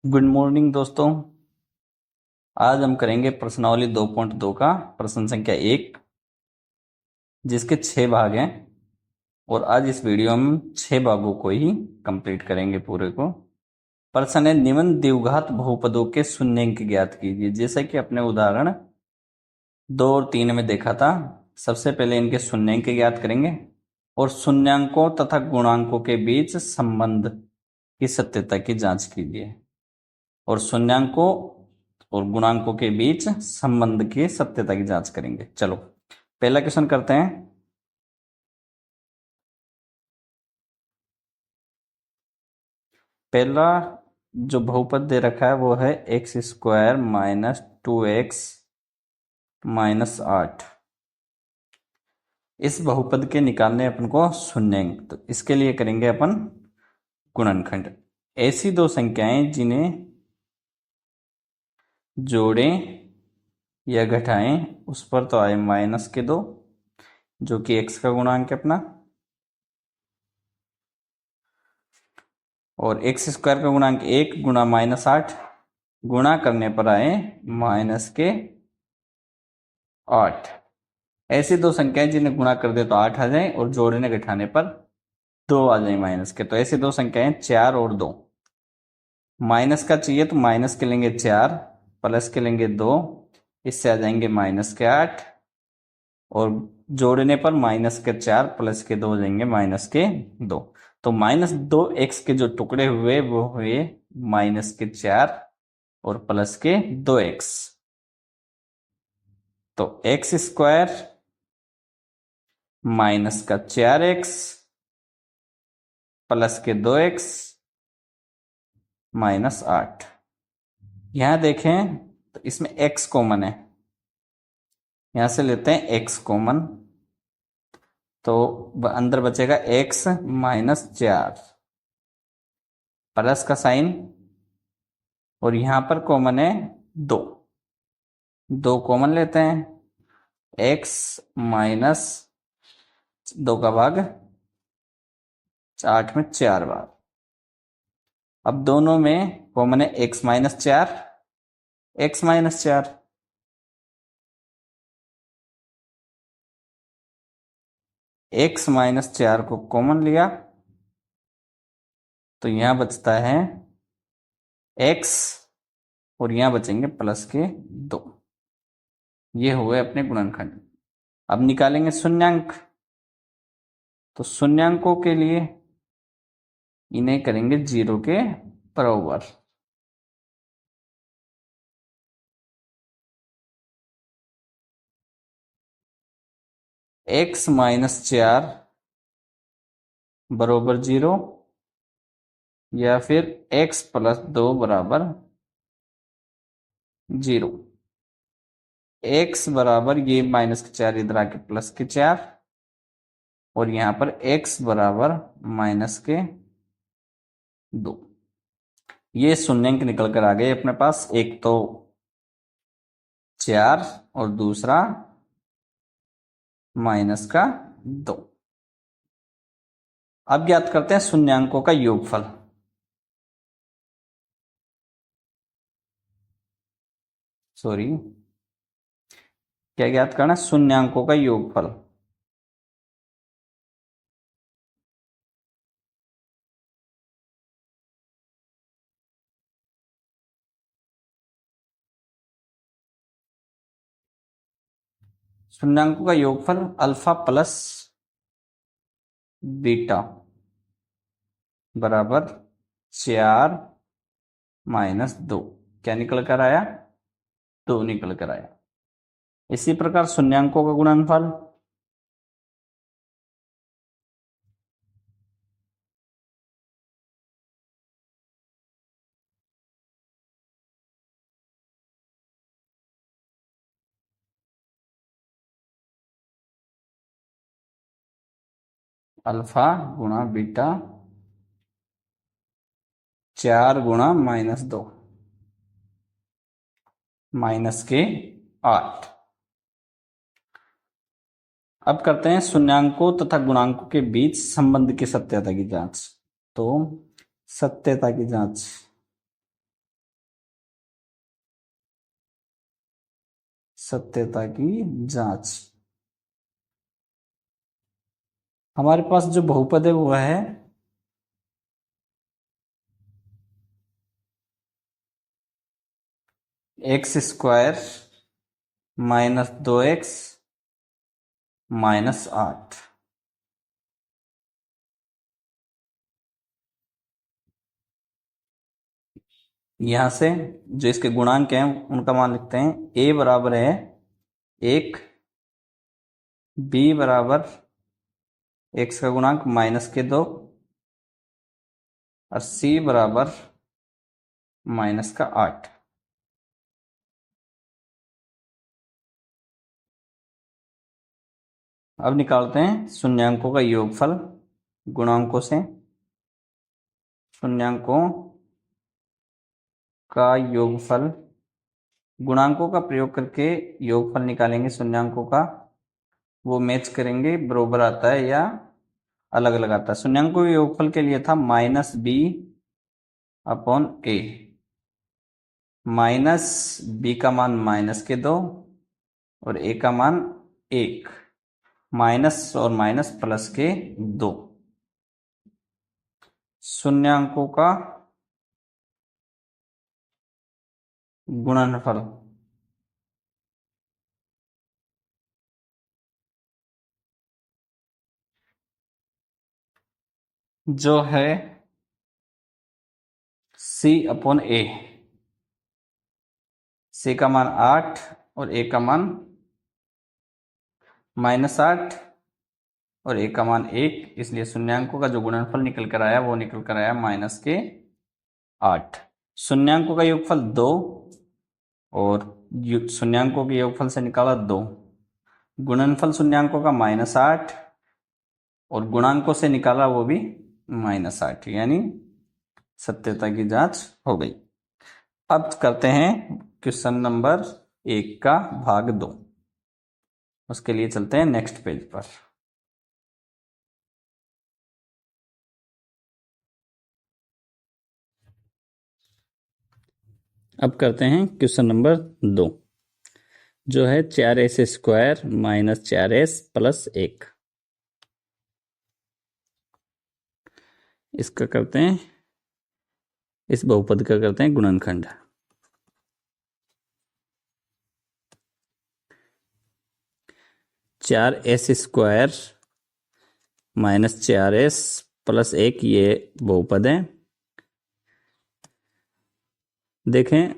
Good morning दोस्तों। आज हम करेंगे प्रश्नावली 2.2 का प्रश्न संख्या 1, जिसके 6 भाग हैं। और आज इस वीडियो में 6 भागों को ही कंप्लीट करेंगे पूरे को। प्रश्न है, निम्न द्विघात बहुपदों के शून्यांक ज्ञात कीजिए। जैसा कि अपने उदाहरण 2 और 3 में देखा था, सबसे पहले इनके शून्यांक ज्ञात करेंगे और शून्यांकों तथा गुणांकों के बीच संबंध की सत्यता की जांच कीजिए। और शून्यांकों और गुणांकों के बीच संबंध की सत्यता की जांच करेंगे। चलो पहला क्वेश्चन करते हैं। पहला जो बहुपद दे रखा है वो है x² माइनस 2x माइनस 8। इस बहुपद के निकालने अपन को शून्यांक, तो इसके लिए करेंगे अपन गुणनखंड। ऐसी दो संख्याएं जिन्हें जोड़ें या घटाएं उस पर तो आए माइनस के 2, जो कि x का गुणांक है अपना, और x² का गुणांक 1 गुणा माइनस 8, गुणा करने पर आए माइनस के 8। ऐसी दो संख्याएं जिन्हें गुणा कर दे तो 8 आ जाए और जोड़ने घटाने पर 2 आ जाए माइनस के। तो ऐसी दो संख्याएं 4 और 2। माइनस का चाहिए तो माइनस के लेंगे 4, प्लस के लेंगे 2, इससे आ जाएंगे माइनस के 8, और जोड़ने पर माइनस के 4 प्लस के 2 हो जाएंगे माइनस के 2। तो -2x के जो टुकड़े हुए वो हुए माइनस के 4 और प्लस के 2x। तो x² माइनस का 4x प्लस के 2x माइनस 8। यहां देखें तो इसमें x कॉमन है, यहां से लेते हैं x कॉमन, तो अंदर बचेगा x माइनस 4 प्लस का साइन, और यहां पर कॉमन है 2, 2 कॉमन लेते हैं। x माइनस 2 का भाग 8 में 4 बार। अब दोनों में कॉमन है x minus 4, x minus 4। x minus 4 को कॉमन लिया तो यहां बचता है x, और यहां बचेंगे प्लस के 2। ये हुए अपने गुणनखंड। अब निकालेंगे शून्यांक। तो शून्यांकों के लिए इन्हें करेंगे 0 के बराबर। x माइनस 4 बराबर 0, या फिर x प्लस 2 बराबर 0। x बराबर ये माइनस के 4 इधर आके प्लस के 4, और यहां पर x बराबर माइनस के 2। ये शून्यांक निकल कर आ गए अपने पास, एक तो 4 और दूसरा माइनस का 2। अब ज्ञात करते हैं शून्यांकों का योगफल। सॉरी, क्या ज्ञात करना? शून्यांकों का योगफल। शून्यांकों का योगफल अल्फा प्लस बीटा बराबर 4 माइनस 2। क्या निकल कर आया? 2 निकल कर आया। इसी प्रकार शून्यांकों का गुणनफल अल्फा गुणा बीटा 4 गुणा माइनस 2 माइनस के 8। अब करते हैं शून्यांकों तथा गुणांकों के बीच संबंध की सत्यता की जांच। तो सत्यता की जांच सत्यता की जांच। हमारे पास जो बहुपद है वो है x² -2x -8। यहां से जो इसके गुणांक हैं उनका मान लिखते हैं। a बराबर है 1, b बराबर x का गुणांक -2 और c बराबर -8। अब निकालते हैं शून्यांकों का योगफल गुणांकों से। शून्यांकों का योगफल, गुणांकों का प्रयोग करके योगफल निकालेंगे शून्यांकों का। वो मैच करेंगे, बरोबर आता है या अलग अलग आता है। शून्यांकों के योगफल के लिए था -b/a। -b का मान -2 और a का मान 1, माइनस और माइनस प्लस के 2। शून्यांकों का गुणनफल जो है c/a। c का मान 8 और a का मान -8 और a का मान 1, इसलिए शून्यांकों का जो गुणनफल निकल कर आया वो निकल कर आया -8। शून्यांकों का योगफल 2 और शून्यांकों के योगफल से निकाला 2। गुणनफल शून्यांकों का -8 और गुणांकों से निकाला वो भी -8, यानी सत्यता की जांच हो गई। अब करते हैं क्वेश्चन नंबर 1 का भाग 2। उसके लिए चलते हैं नेक्स्ट पेज पर। अब करते हैं क्वेश्चन नंबर 2, जो है 4s² -4s + 1। इसका करते हैं, इस बहुपद का करते हैं गुणनखंड। (4s² -4s + 1) ये बहुपद है। देखें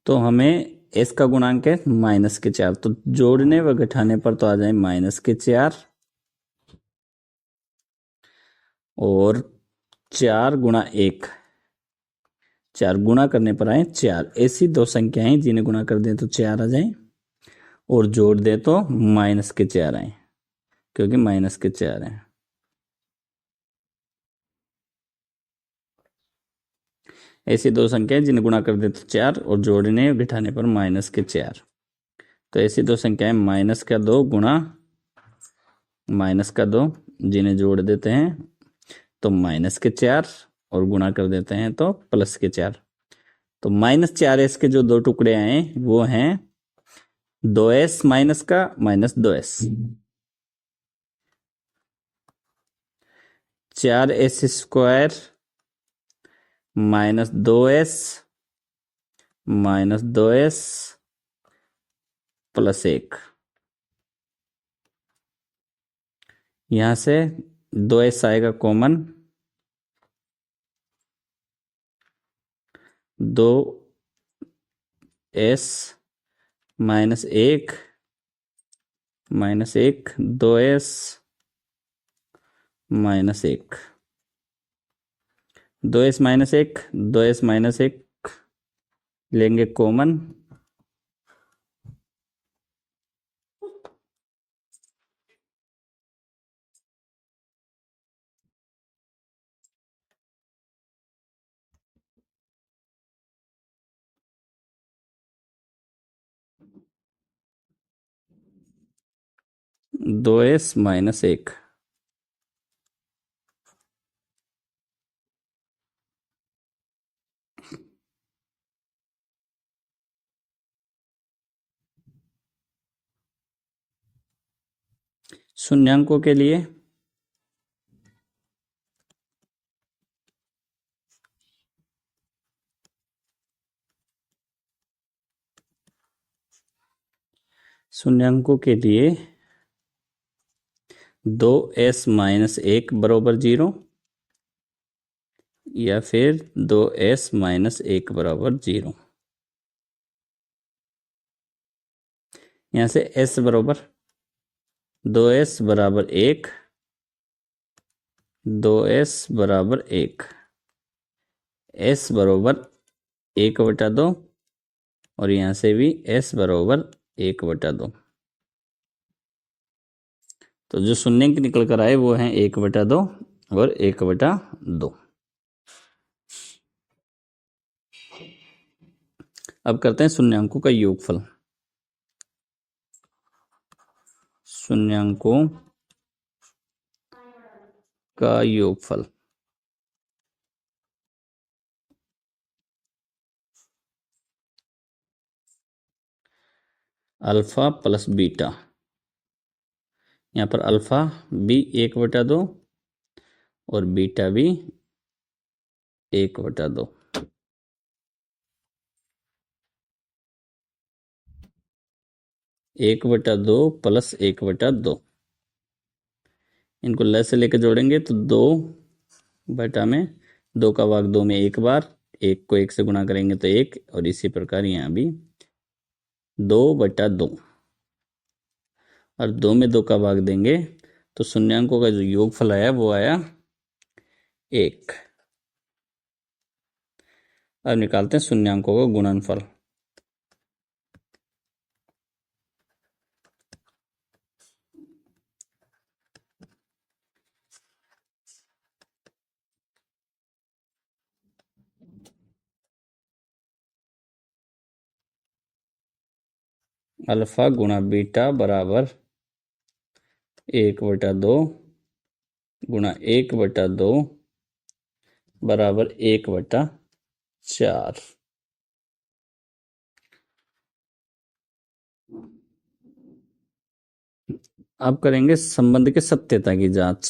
तो हमें s का गुणांक है -4, तो जोड़ने व घटाने पर तो आ जाए -4 और 4 × 1, 4 गुणा करने पर आए 4। ऐसी दो संख्याएं जिन्हें गुणा कर दें तो 4 आ जाए और जोड़ दें तो -4 आए, क्योंकि -4 है। ऐसी दो संख्याएं जिन्हें गुणा कर दे तो 4 और जोड़ने घटाने पर -4। तो ऐसी दो संख्याएं -2 गुणा -2, जिन्हें जोड़ देते हैं तो -4 और गुणा कर देते हैं तो +4। तो -4s के जो दो टुकड़े आए वो हैं 2s का -2s, 4s² -2s -2s +1। यहां से 2s आएगा common, 2s -1 -1 2s -1, 2s -1 2s -1 लेंगे कॉमन, (2s -1) शून्यांकों के लिए दो एस माइनस एक बराबर 0 या फिर 2s माइनस 1 बराबर 0। यहां से s बराबर 2s बराबर 1, 2s बराबर 1, s बराबर 1/2 और यहां से भी s बराबर 1/2। तो जो शून्य निकल कर आए वो हैं 1/2 और 1/2। अब करते हैं शून्यांकों का योगफल। शून्यांकों का योगफल अल्फा प्लस बीटा। यहाँ पर अल्फा भी 1/2 और बीटा भी 1/2। एक बटा दो प्लस 1/2। इनको ल से लेकर जोड़ेंगे तो 2 में 2 का भाग 2 में एक बार, 1 को 1 से गुणा करेंगे तो 1, और इसी प्रकार यहाँ भी 2/2 और 2 में 2 का भाग देंगे तो शून्यांकों का जो योगफल आया वो आया 1। अब निकालते हैं शून्यांकों का गुणनफल। अल्फा गुणा बीटा बराबर 1/2 गुणा 1/2 बराबर 1/4। अब करेंगे संबंध के सत्यता की जांच।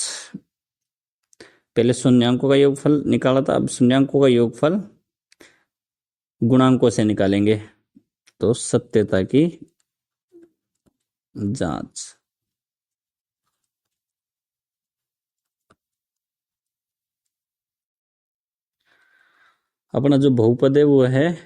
पहले शून्यांकों का योगफल निकाला था, अब शून्यांकों का योगफल गुणांकों से निकालेंगे। तो सत्यता की जांच। अपना जो बहुपद है वो है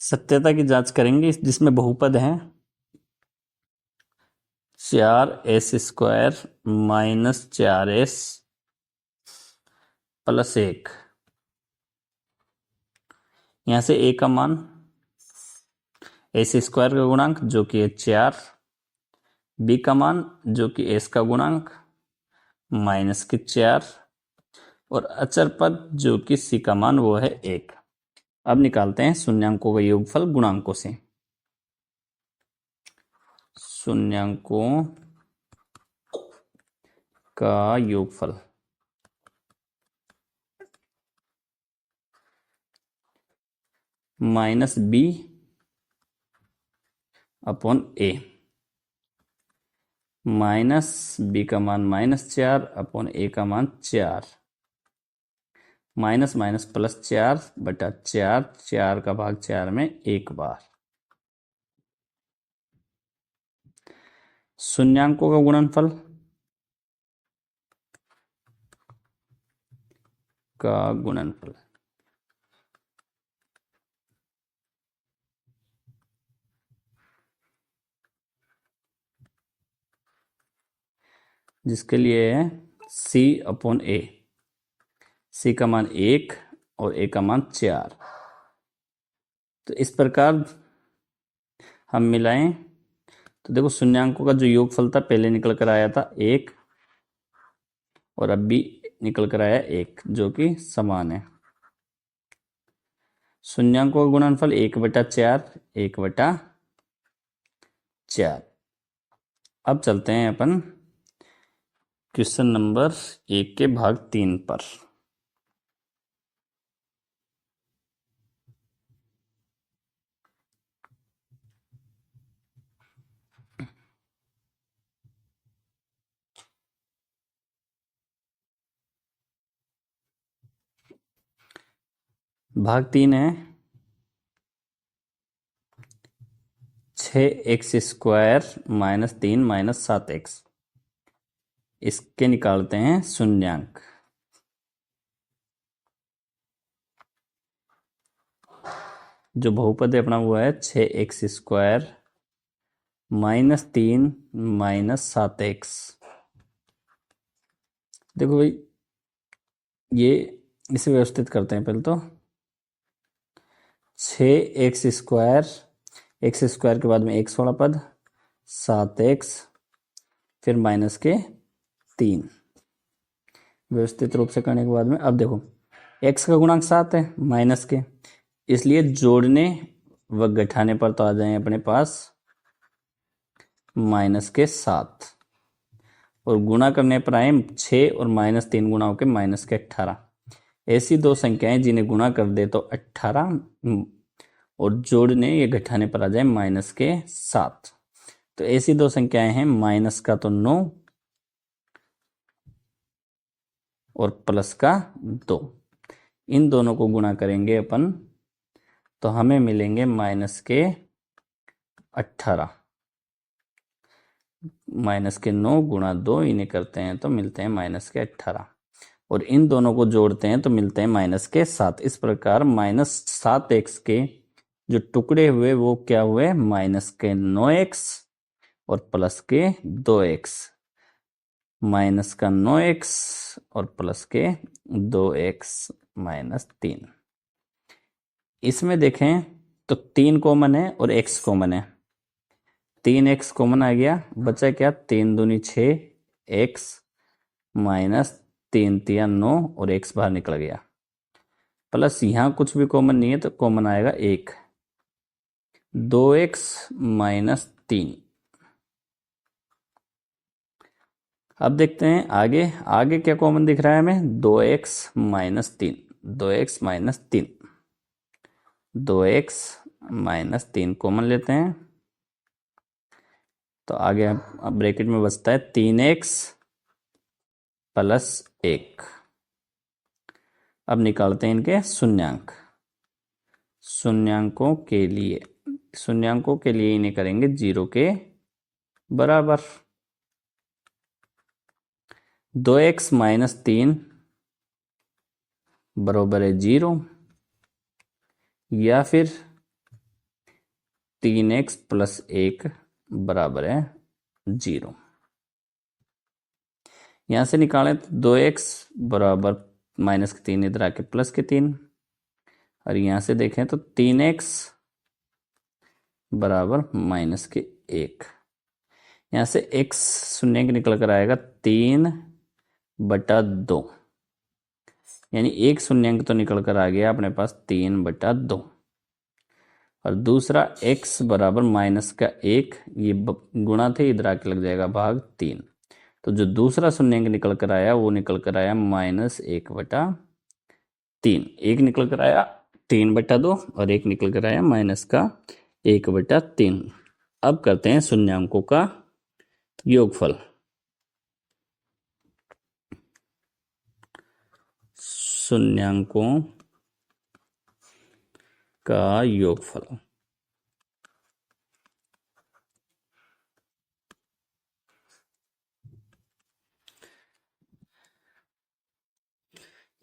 सत्यता की जांच करेंगे जिसमें बहुपद है 4s² माइनस 4s प्लस 1। यहां से a का मान s² का गुणांक जो कि है 4, b का मान जो कि s का गुणांक माइनस के 4 और अचर पद जो कि c का मान वो है 1। अब निकालते हैं शून्यांकों का योगफल गुणांकों से। शून्यांकों का योगफल minus b upon a, minus b का मान -4 अपॉन a का मान 4, माइनस माइनस प्लस 4/4, 4 का भाग 4 में एक बार। शून्यांकों का गुणनफल जिसके लिए है c अपॉन a, c का मान 1 और a का मान 4। तो इस प्रकार हम मिलाएं तो देखो शून्यांकों का जो योगफल था पहले निकल कर आया था 1 और अब भी निकल कर आया 1 जो कि समान है। शून्यांकों का गुणनफल 1/4, 1/4। अब चलते हैं अपन क्वेश्चन नंबर 1 के भाग 3 पर। भाग 3 है 6x² -3 -7x। इसके निकालते हैं शून्यांक। जो बहुपद है अपना वो है 6x² -3 -7x। देखो भाई, ये इसे व्यवस्थित करते हैं पहले तो। 6x², x² के बाद में x वाला पद, 7x, फिर माइनस के 3। व्यवस्थित रूप से करने के बाद में अब देखो x का गुणांक 7 है माइनस के, इसलिए जोड़ने व घटाने पर तो आ जाए अपने पास -7, और गुणा करने पर आए 6 और -3 गुणा होकर -18। ऐसी दो संख्याएं जिन्हें गुणा कर दे तो 18, और जोड़ने या घटाने पर आ जाए -7। तो ऐसी दो संख्याएं हैं माइनस का तो 9 और प्लस का 2। इन दोनों को गुणा करेंगे अपन तो हमें मिलेंगे -18। -9 गुणा 2 इन्हें करते हैं तो मिलते हैं -18, और इन दोनों को जोड़ते हैं तो मिलते हैं -7। इस प्रकार -7x के जो टुकड़े हुए वो क्या हुए, -9x और प्लस के 2x। -9x और प्लस के 2x -3। इसमें देखें तो 3 कॉमन है और x कॉमन है। 3x कॉमन आ गया, बचा क्या, 3 दूनी 6 x -3 3 9 और x बाहर निकल गया। प्लस यहां कुछ भी कॉमन नहीं है तो कॉमन आएगा 1, 2x -3। अब देखते हैं आगे, आगे क्या कॉमन दिख रहा है हमें, 2x -3, 2x -3, 2x -3 कॉमन लेते हैं तो आगे अब ब्रैकेट में बचता है 3x + 1। अब निकालते हैं इनके शून्यांक। शून्यांकों के लिए इन्हें करेंगे 0 के बराबर। 2x -3 बराबर है 0, या फिर 3x + 1 बराबर है 0। यहां से निकालें तो 2x बराबर -3 इधर आके +3, और यहां से देखें तो 3x बराबर -1। यहां से x शून्य के निकल कर आएगा 3/2, यानी एक शून्यंक तो निकल कर आ गया अपने पास 3/2। और दूसरा x बराबर -1, ये गुणा थे, इधर आके लग जाएगा भाग 3। तो जो दूसरा शून्यंक निकल कर आया वो निकल कर आया -1/3। एक निकल कर आया 3/2 और एक निकल कर आया -1/3। अब करते हैं शून्यांकों का योगफल। शून्यांकों का योगफल।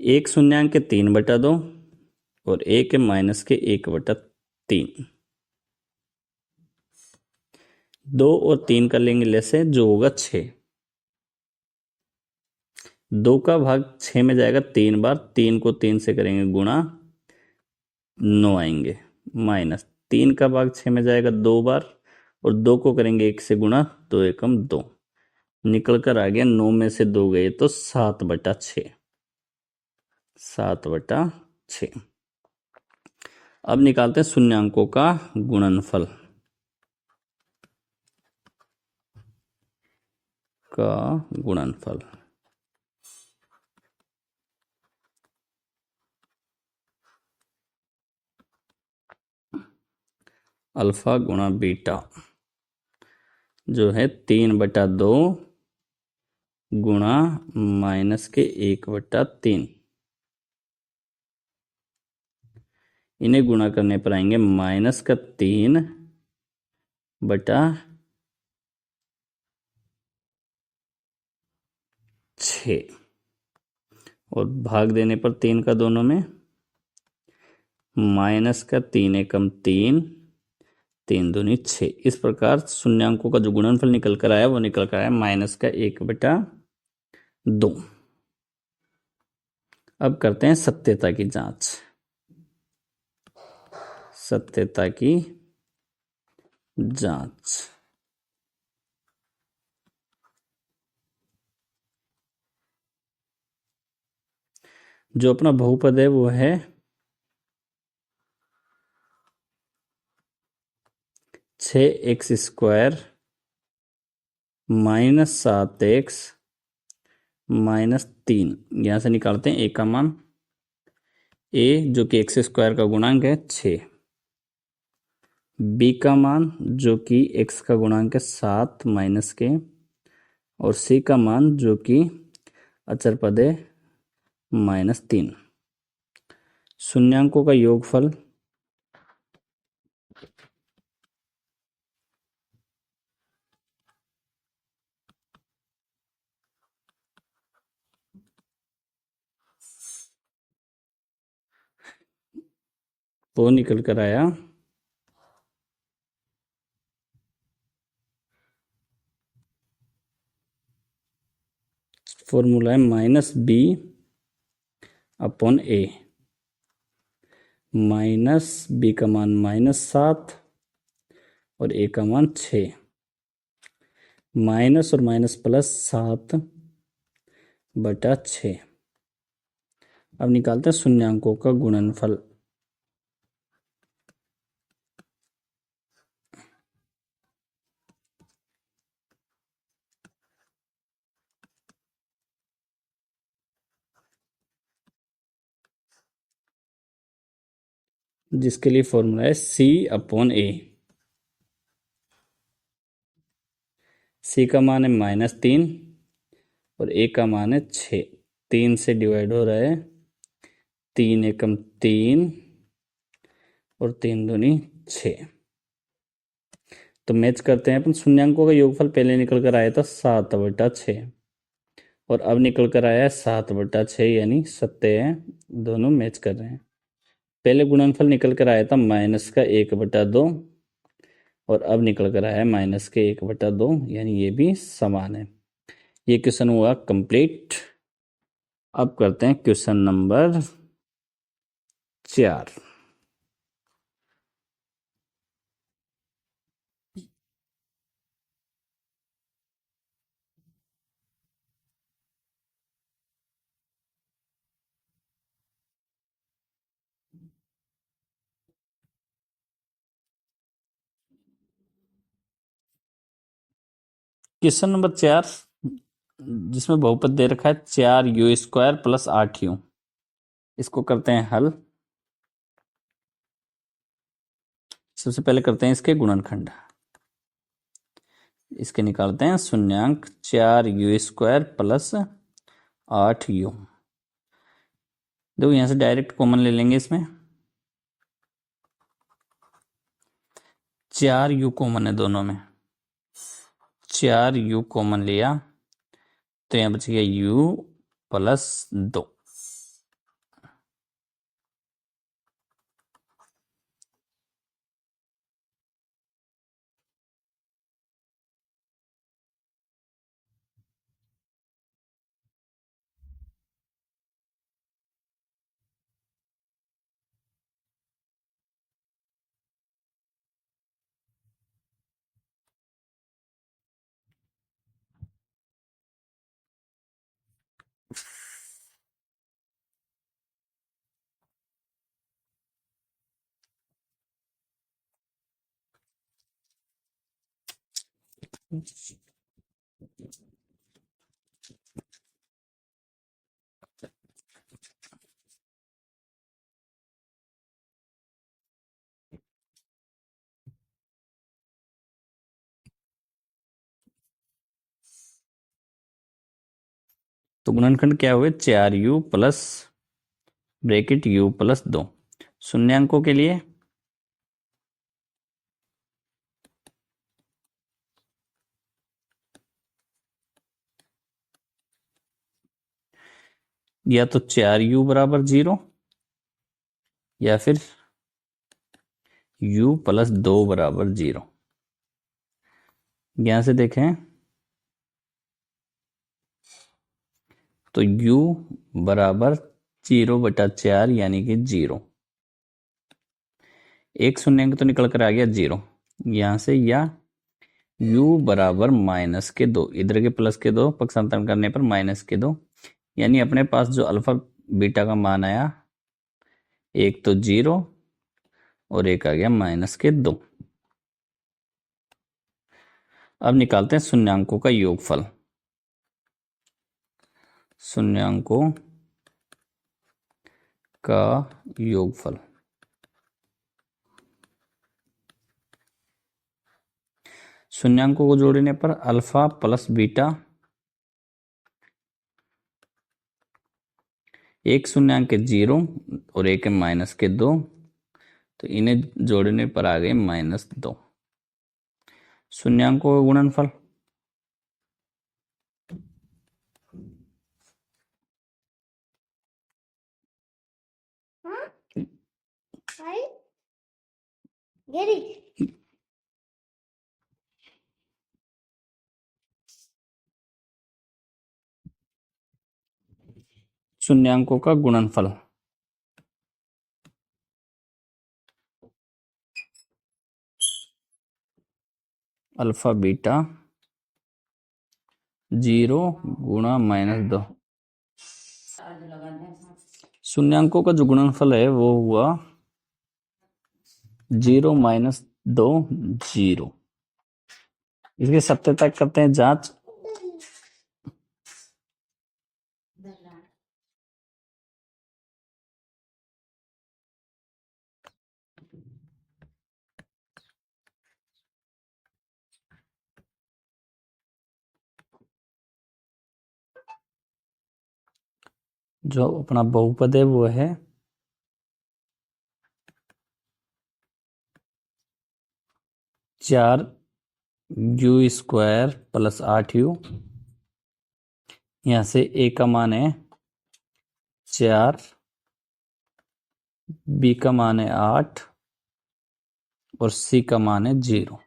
एक शून्यांक के 3/2 और एक के -1/3। 2 और 3 कर लेंगे लेसे, जो होगा 6। 2 का भाग 6 में जाएगा 3 बार, 3 को 3 से करेंगे गुणा, 9 आएंगे, माइनस 3 का भाग 6 में जाएगा 2 बार, और 2 को करेंगे 1 से गुणा, 2 एकम 2, निकल कर आ गया 9 में से 2 गए तो 7/6। 7/6। अब निकालते हैं शून्यांकों का गुणनफल। अल्फा गुणा बीटा जो है 3/2 गुणा -1/3, इन्हें गुणा करने पर आएंगे -3/6 और भाग देने पर 3 का दोनों में -3 × 3 = 3 दूनी 6। इस प्रकार शून्यांकों का जो गुणनफल निकल कर आया वो निकल कर आया -1/2। अब करते हैं सत्यता की जांच। सत्यता की जांच। जो अपना बहुपद है वो है 6x² -7x -3। यहां से निकालते हैं a का मान। a जो कि x² का गुणांक है 6, b का मान जो कि x का गुणांक है 7 - के, और c का मान जो कि अचर पद है -3। शून्यांकों का योगफल वो निकल कर आया फॉर्मूला है -b/a। -b का मान -7 और a का मान 6। माइनस और माइनस प्लस 7/6। अब निकालते हैं शून्यांकों का गुणनफल। जिसके लिए फॉर्मूला है C/A। C का मान है -3 और A का मान है 6। 3 से डिवाइड हो रहा है 3 एकम 3 और 3 दूनी 6। तो मैच करते हैं अपन। शून्यांकों का योगफल पहले निकल कर आया था 7/6 और अब निकल कर आया है 7/6, यानी सत्य है, दोनों मैच कर रहे हैं। पहले गुणनफल निकल कर आया था -1/2 और अब निकल कर आया है -1/2, यानी ये भी समान है। ये क्वेश्चन हुआ कंप्लीट। अब करते हैं क्वेश्चन नंबर 4। क्वेश्चन नंबर 4, जिसमें बहुपद दे रखा है 4u² + 8u। इसको करते हैं हल। सबसे पहले करते हैं इसके गुणनखंड। इसके निकालते हैं शून्यांक 4u² + 8u। देखो यहां से डायरेक्ट कॉमन ले लेंगे। इसमें 4u कॉमन है दोनों में। 4u कॉमन लिया तो यहां बच गया u + 2। तो गुणनखंड क्या हुए 4u + (u + 2). शून्यांकों के लिए या तो 4u बराबर 0 या फिर u प्लस 2 बराबर 0। यहां से देखें तो u बराबर 0/4 यानी कि 0। एक शून्यांक तो निकल कर आ गया 0 यहां से, या u बराबर -2, इधर के प्लस के 2 पक्षांतरण करने पर -2, यानी अपने पास जो अल्फा बीटा का मान आया, एक तो 0 और एक आ गया -2। अब निकालते हैं शून्यांकों का योगफल। शून्यांकों का योगफल शून्यांकों को जोड़ने पर अल्फा प्लस बीटा, एक शून्यांक 0 और एक -2, तो इन्हें जोड़ने पर आ गए -2। शून्यांकों का गुणनफल शून्यांकों का गुणनफल अल्फा बीटा 0 गुणा -2। शून्यांकों का जो गुणनफल है वो हुआ 0 - 2 0। इसके सत्यापन करते हैं जांच। जो अपना बहुपद है वो है 4u² प्लस 8u। यहां से a का मान है 4, b का मान है 8 और c का मान है 0।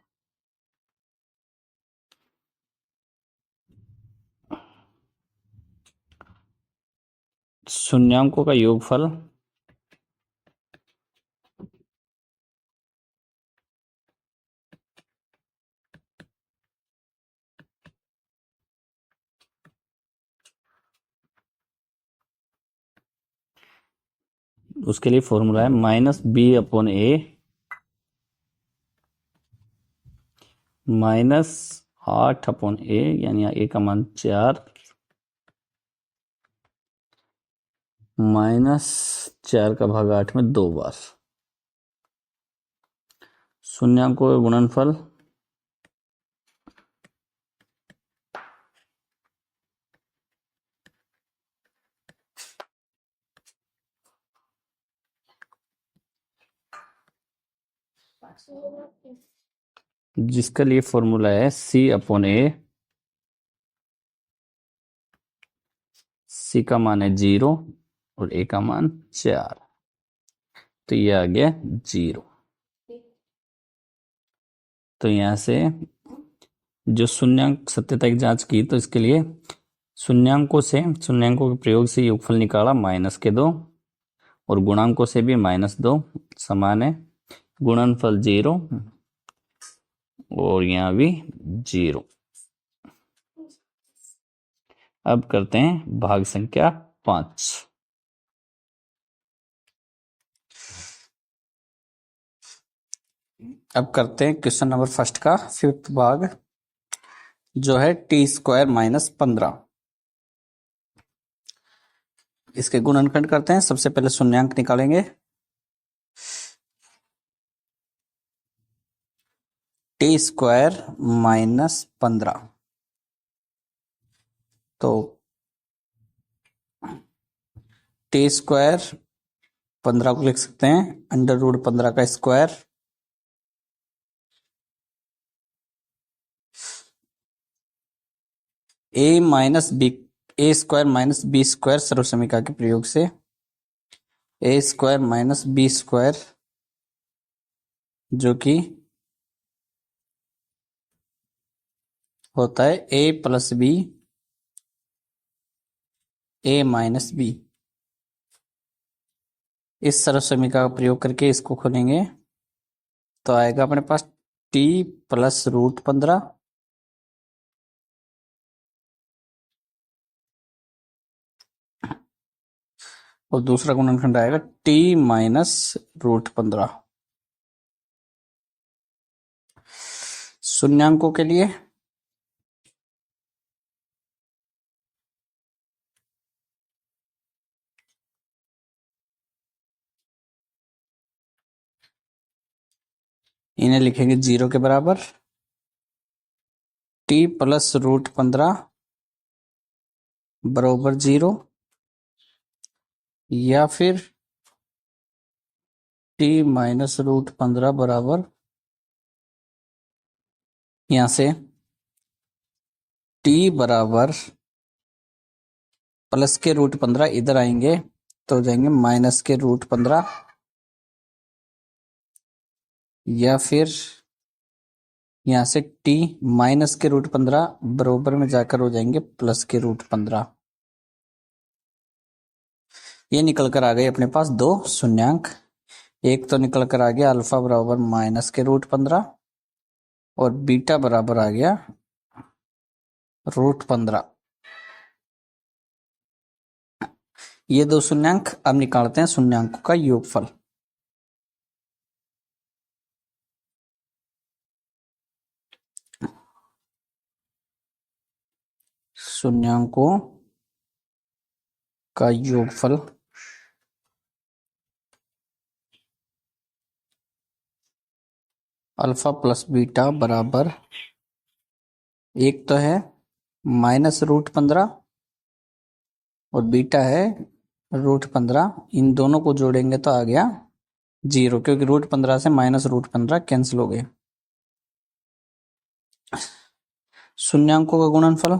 शून्यांकों का योगफल उसके लिए फॉर्मूला है -b/a -8/a, यानी a का मान 4 -4 का भाग 8 में 2 बार। शून्यांकों का गुणनफल जिसका लिए फॉर्मूला है c/a। c का मान है 0 और a का मान 4, तो ये आ गया 0। तो यहां से जो शून्यांक सत्यता की जांच की, तो इसके लिए शून्यांकों के प्रयोग से योगफल निकाला -2 और गुणांकों से भी -2 समान है। गुणनफल 0 और यहां भी 0। अब करते हैं भाग संख्या 5। अब करते हैं क्वेश्चन नंबर फर्स्ट का 5th भाग, जो है t² -15। इसके गुणनखंड करते हैं। सबसे पहले शून्यांक निकालेंगे। t² -15, तो t² 15 को लिख सकते हैं √15 का स्क्वायर ए स्क्वायर माइनस बी स्क्वायर सर्वसमीकरण के प्रयोग से ए स्क्वायर माइनस बी स्क्वायर जो कि होता है ए प्लस बी ए माइनस बी। इस सर्वसमीकरण का प्रयोग करके इसको खोलेंगे तो आएगा अपने पास टी प्लस √15 और दूसरा गुणनखंड आएगा टी माइनस √15। शून्यांकों के लिए इन्हें लिखेंगे 0 के बराबर, टी प्लस √15 बराबर 0 या फिर टी माइनस √15 बराबर, यहां से टी बराबर प्लस के √15 इधर आएंगे तो हो जाएंगे माइनस के √15 या फिर यहां से टी माइनस के √15 बराबर में जाकर हो जाएंगे प्लस के √15। ये निकल कर आ गए अपने पास दो शून्यांक। एक तो निकल कर आ गया अल्फा बराबर माइनस के √15 और बीटा बराबर आ गया √15। ये दो शून्यांक अब निकालते हैं शून्यांकों का योगफल। शून्यांकों का योगफल अल्फा प्लस बीटा बराबर, एक तो है माइनस √15 और बीटा है √15। इन दोनों को जोड़ेंगे तो आ गया 0 क्योंकि √15 से माइनस √15 कैंसिल हो गए। शून्यांकों का गुणनफल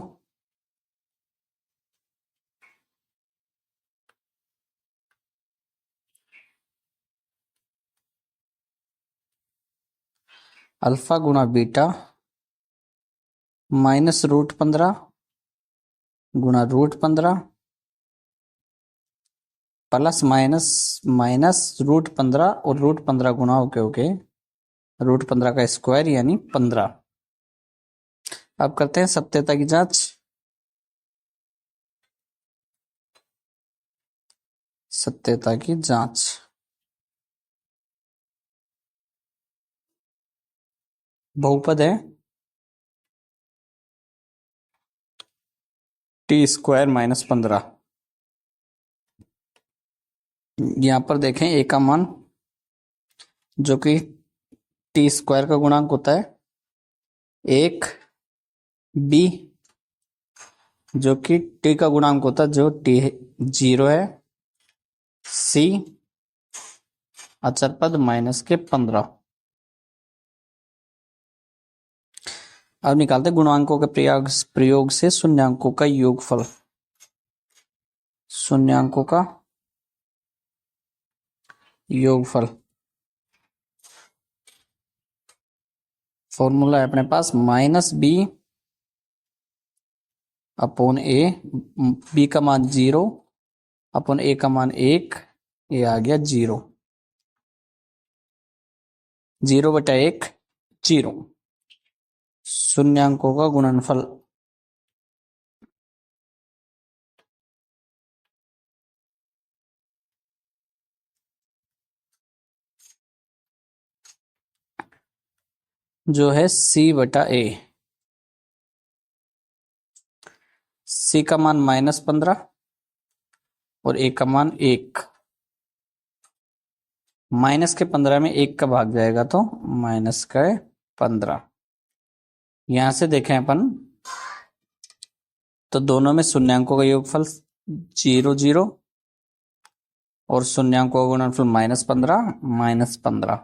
अल्फा गुणा बीटा माइनस √15 गुणा √15 प्लस माइनस माइनस √15 और √15 गुणा होके √15 का स्क्वायर यानी 15। अब करते हैं सत्यता की जांच। सत्यता की जांच बहुपद है टी स्क्वायर माइनस 15। यहां पर देखें ए का मान जो कि टी स्क्वायर का गुणांक होता है, 1 बी जो कि टी का गुणांक होता है जो टी 0 है, सी अचर पद माइनस के 15। अब निकालते गुणांकों के प्रयोग से शून्यांकों का योगफल। शून्यांकों का योगफल फॉर्मूला है अपने पास माइनस बी अपॉन ए, बी का मान 0 अपॉन ए का मान 1, ये आ गया 0, 0/1 0। शून्यांकों का गुणनफल जो है c/a। c का मान -15 और a का मान 1। माइनस के 15 में 1 का भाग जाएगा तो माइनस का 15। यहां से देखें अपन तो दोनों में शून्यांकों का योगफल 0 0 और शून्यांकों का गुणनफल -15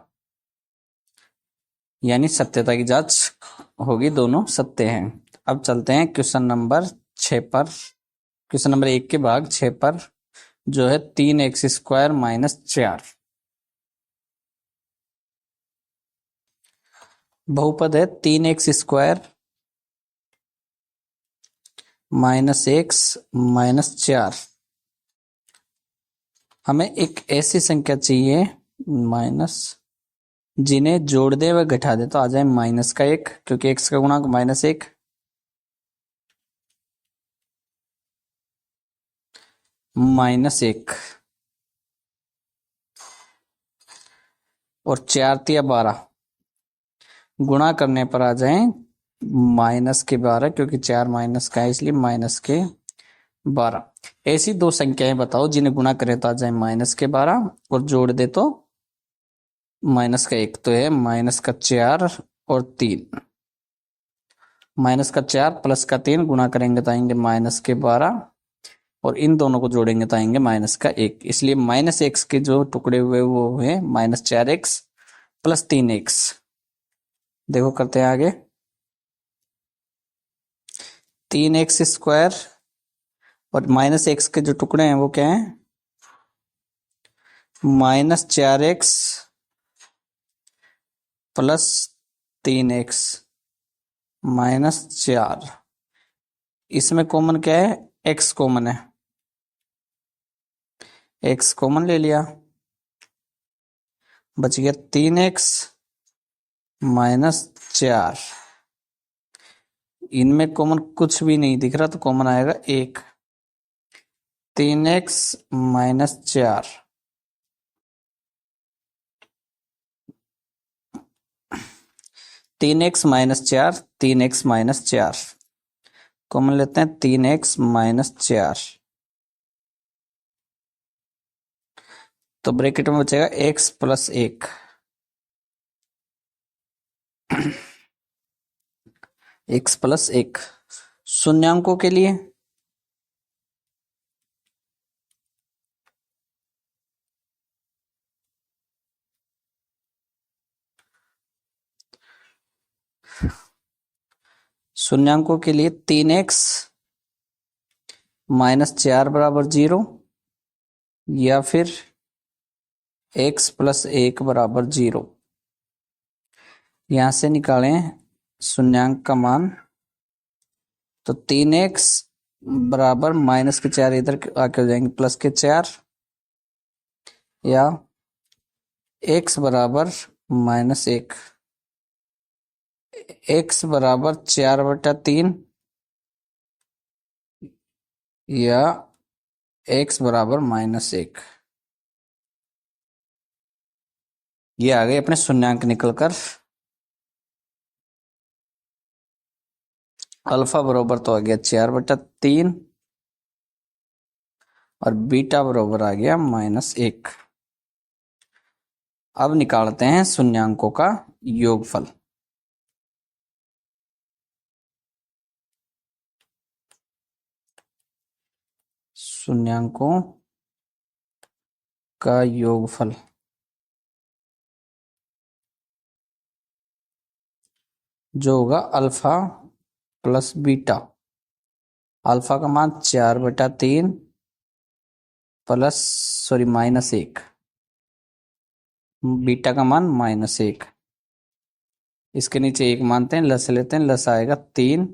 यानी सत्यता की जांच होगी, दोनों सत्य हैं। अब चलते हैं क्वेश्चन नंबर 6 पर। क्वेश्चन नंबर 1 के भाग 6 पर जो है 3x² - 4 बहुपद है। 3x² - x - 4। हमें एक ऐसी संख्या चाहिए माइनस जिन्हें जोड़ दे व घटा दे तो आ जाए -1, क्योंकि x का गुणांक -1, -1 और 4 तिया 12 गुणा करने पर आ जाए -12, क्योंकि 4 माइनस का है इसलिए -12। ऐसी दो संख्याएं बताओ जिन्हें गुणा करें तो आ जाए -12 और जोड़ दे तो -1। तो है -4 और 3। -4 +3 गुणा करेंगे तो आएंगे -12 और इन दोनों को जोड़ेंगे तो आएंगे -1। इसलिए -x के जो टुकड़े हुए वो हुए -4x + 3x। देखो करते हैं आगे। 3x² और -x के जो टुकड़े हैं वो क्या है -4x + 3x -4। इसमें कॉमन क्या है, x कॉमन है, x कॉमन ले लिया, बच गया 3x -4। इनमें कॉमन कुछ भी नहीं दिख रहा तो कॉमन आएगा 1। 3x -4 3x -4 3x -4 कॉमन लेते हैं 3x -4 तो ब्रैकेट में बचेगा x + 1। x + 1 शून्यांकों के लिए शून्यांकों के लिए 3x -4 = 0 या फिर x + 1 = 0। यहां से निकालें शून्यांक का मान तो 3x बराबर -4 इधर आके हो जाएंगे +4 या x बराबर -1। x बराबर 4/3 या x बराबर -1। ये आ गए अपने शून्यांक निकलकर। अल्फा बराबर तो आ गया 4/3 और बीटा बराबर आ गया -1। अब निकालते हैं शून्यांकों का योगफल। शून्यांकों का योगफल जो होगा अल्फा प्लस बीटा। अल्फा का मान 4/3 -1, बीटा का मान -1। इसके नीचे 1 मानते हैं, लस लेते हैं, लस आएगा 3।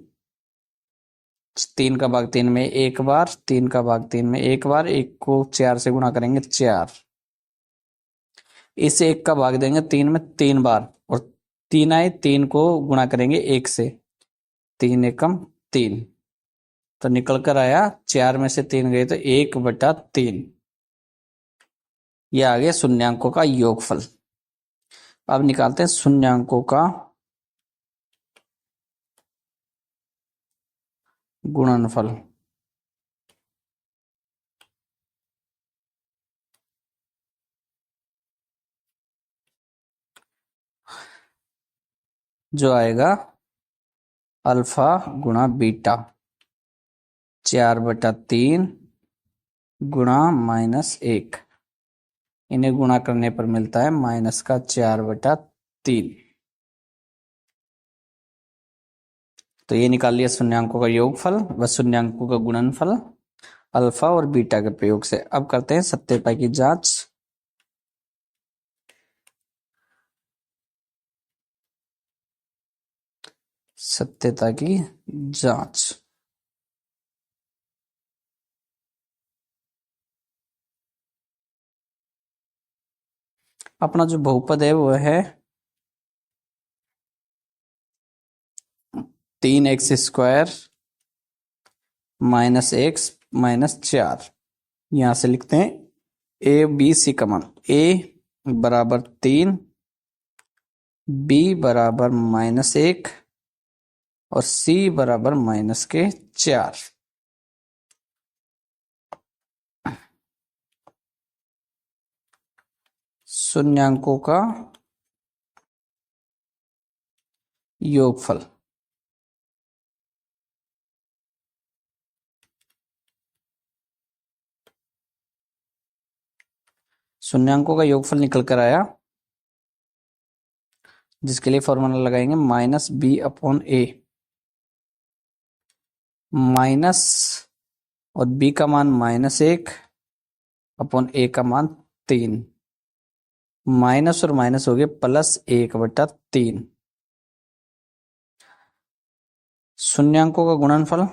3 का भाग 3 में 1 बार, 3 का भाग 3 में 1 बार, 1 को 4 से गुणा करेंगे 4। इस 1 का भाग देंगे 3 में 3 बार और 3 आए, 3 को गुणा करेंगे 1 से, 3 एकम 3 तो निकल कर आया 4 में से 3 गए तो 1/3। यह आ गया शून्यांकों का योगफल। अब निकालते हैं शून्यांकों का गुणनफल। जो आएगा अल्फा गुणा बीटा 4/3 गुणा -1। इन्हें गुणा करने पर मिलता है -4/3। तो ये निकाल लिया शून्यांकों का योगफल व शून्यांकों का गुणनफल अल्फा और बीटा के प्रयोग से। अब करते हैं सत्यता की जांच। सत्यता की जांच। अपना जो बहुपद है वो है 3x² -x-4। यहां से लिखते हैं ए बी सी का मान। a बराबर 3, b बराबर -1 और c बराबर -4। शून्यांकों का योगफल। शून्यांकों का योगफल निकल कर आया, जिसके लिए फॉर्मूला लगाएंगे -b/a। माइनस और b का मान -1/a का मान 3। माइनस और माइनस हो गए +1/3। शून्यांकों का गुणनफल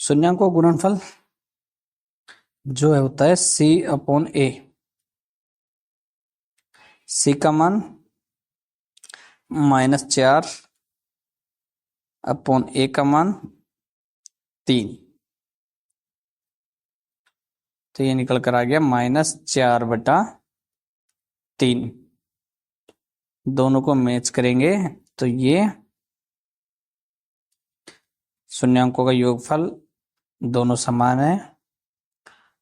शून्यांकों का गुणनफल जो है होता है c/a। c का मान -4/a का मान 3। तो ये निकल कर आ गया -4/3। दोनों को मैच करेंगे तो ये शून्यांकों का योगफल दोनों समान है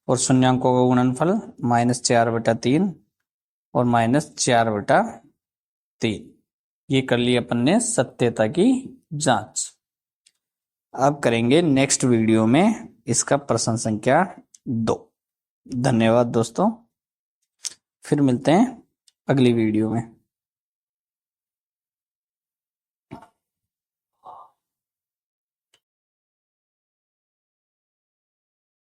और शून्यांकों का गुणनफल -4/3 और -4/3। ये कर ली अपन ने सत्यता की जांच। अब करेंगे नेक्स्ट वीडियो में इसका प्रश्न संख्या 2। धन्यवाद दोस्तों, फिर मिलते हैं अगली वीडियो में।